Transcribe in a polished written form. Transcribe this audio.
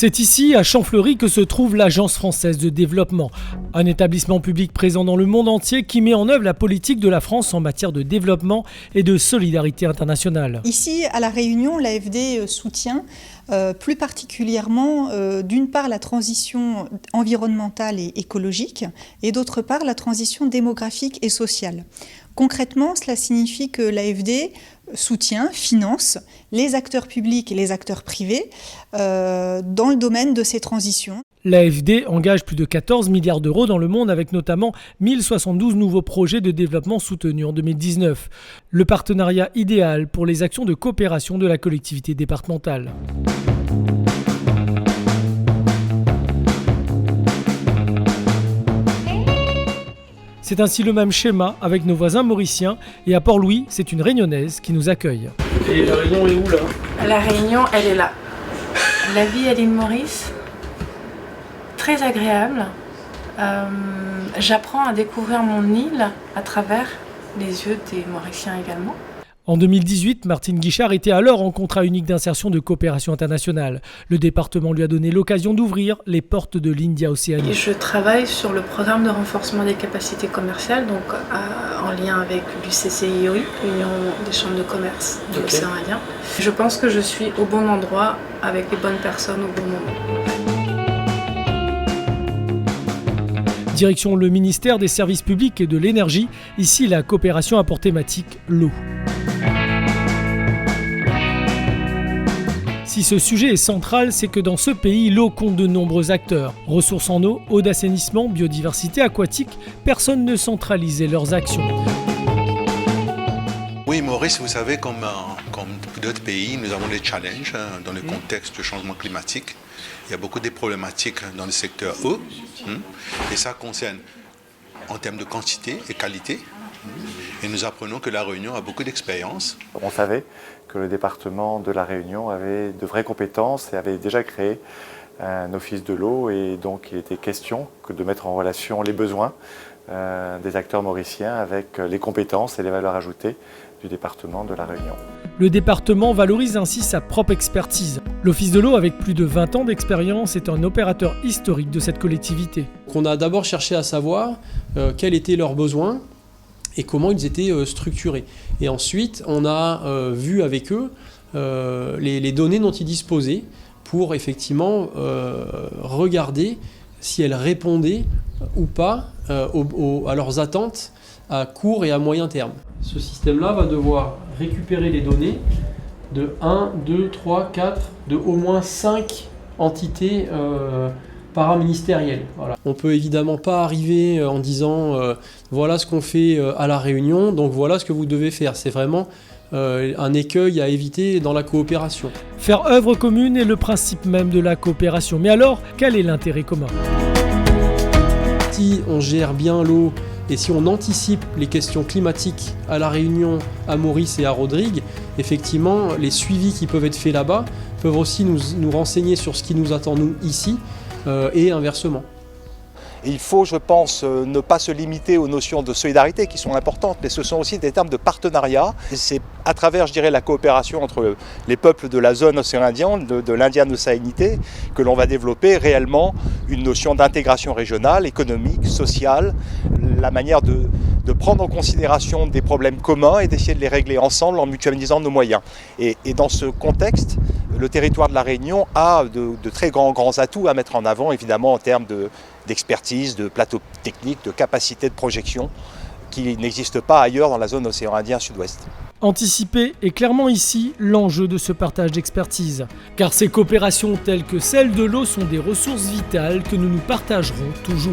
C'est ici, à Champfleury, que se trouve l'Agence française de développement, un établissement public présent dans le monde entier qui met en œuvre la politique de la France en matière de développement et de solidarité internationale. Ici, à La Réunion, l'AFD soutient plus particulièrement, d'une part, la transition environnementale et écologique, et d'autre part, la transition démographique et sociale. Concrètement, cela signifie que l'AFD soutient, finance les acteurs publics et les acteurs privés dans le domaine de ces transitions. L'AFD engage plus de 14 milliards d'euros dans le monde avec notamment 1072 nouveaux projets de développement soutenus en 2019. Le partenariat idéal pour les actions de coopération de la collectivité départementale. C'est ainsi le même schéma avec nos voisins mauriciens et à Port-Louis, c'est une réunionnaise qui nous accueille. Et la Réunion est où là ? La Réunion, elle est là. La vie à l'île Maurice, très agréable. J'apprends à découvrir mon île à travers les yeux des Mauriciens également. En 2018, Martine Guichard était alors en contrat unique d'insertion de coopération internationale. Le département lui a donné l'occasion d'ouvrir les portes de l'India Océanie. Et je travaille sur le programme de renforcement des capacités commerciales, donc en lien avec l'UCCIOI, l'Union des chambres de commerce de l'océan Indien. Je pense que je suis au bon endroit, avec les bonnes personnes au bon moment. Direction le ministère des Services publics et de l'Énergie. Ici, la coopération a pour thématique l'eau. Si ce sujet est central, c'est que dans ce pays, l'eau compte de nombreux acteurs. Ressources en eau d'assainissement, biodiversité aquatique, personne ne centralisait leurs actions. Oui, Maurice, vous savez, comme d'autres pays, nous avons des challenges dans le contexte du changement climatique. Il y a beaucoup de problématiques dans le secteur eau, et ça concerne en termes de quantité et qualité. Et nous apprenons que La Réunion a beaucoup d'expérience. On savait que le département de La Réunion avait de vraies compétences et avait déjà créé un office de l'eau, et donc il était question de mettre en relation les besoins des acteurs mauriciens avec les compétences et les valeurs ajoutées du département de La Réunion. Le département valorise ainsi sa propre expertise. L'Office de l'eau, avec plus de 20 ans d'expérience, est un opérateur historique de cette collectivité. On a d'abord cherché à savoir quels étaient leurs besoins et comment ils étaient structurés. Et ensuite, on a vu avec eux les données dont ils disposaient pour effectivement regarder si elles répondaient ou pas à leurs attentes à court et à moyen terme. Ce système-là va devoir récupérer les données de 1, 2, 3, 4, de au moins 5 entités paraministérielles. Voilà. On ne peut évidemment pas arriver en disant voilà ce qu'on fait à La Réunion, donc voilà ce que vous devez faire. C'est vraiment un écueil à éviter dans la coopération. Faire œuvre commune est le principe même de la coopération. Mais alors, quel est l'intérêt commun ? Si on gère bien l'eau et si on anticipe les questions climatiques à La Réunion, à Maurice et à Rodrigue, effectivement, les suivis qui peuvent être faits là-bas peuvent aussi nous renseigner sur ce qui nous attend nous ici et inversement. Il faut, je pense, ne pas se limiter aux notions de solidarité qui sont importantes, mais ce sont aussi des termes de partenariat. C'est à travers, je dirais, la coopération entre les peuples de la zone océan Indien, de l'Indian Océanité, que l'on va développer réellement une notion d'intégration régionale, économique, sociale, la manière de prendre en considération des problèmes communs et d'essayer de les régler ensemble en mutualisant nos moyens. Et dans ce contexte, le territoire de La Réunion a de très grands atouts à mettre en avant, évidemment, en termes d'expertise, de plateau technique, de capacité de projection qui n'existe pas ailleurs dans la zone océan Indien sud-ouest. Anticiper est clairement ici l'enjeu de ce partage d'expertise. Car ces coopérations telles que celle de l'eau sont des ressources vitales que nous partagerons toujours.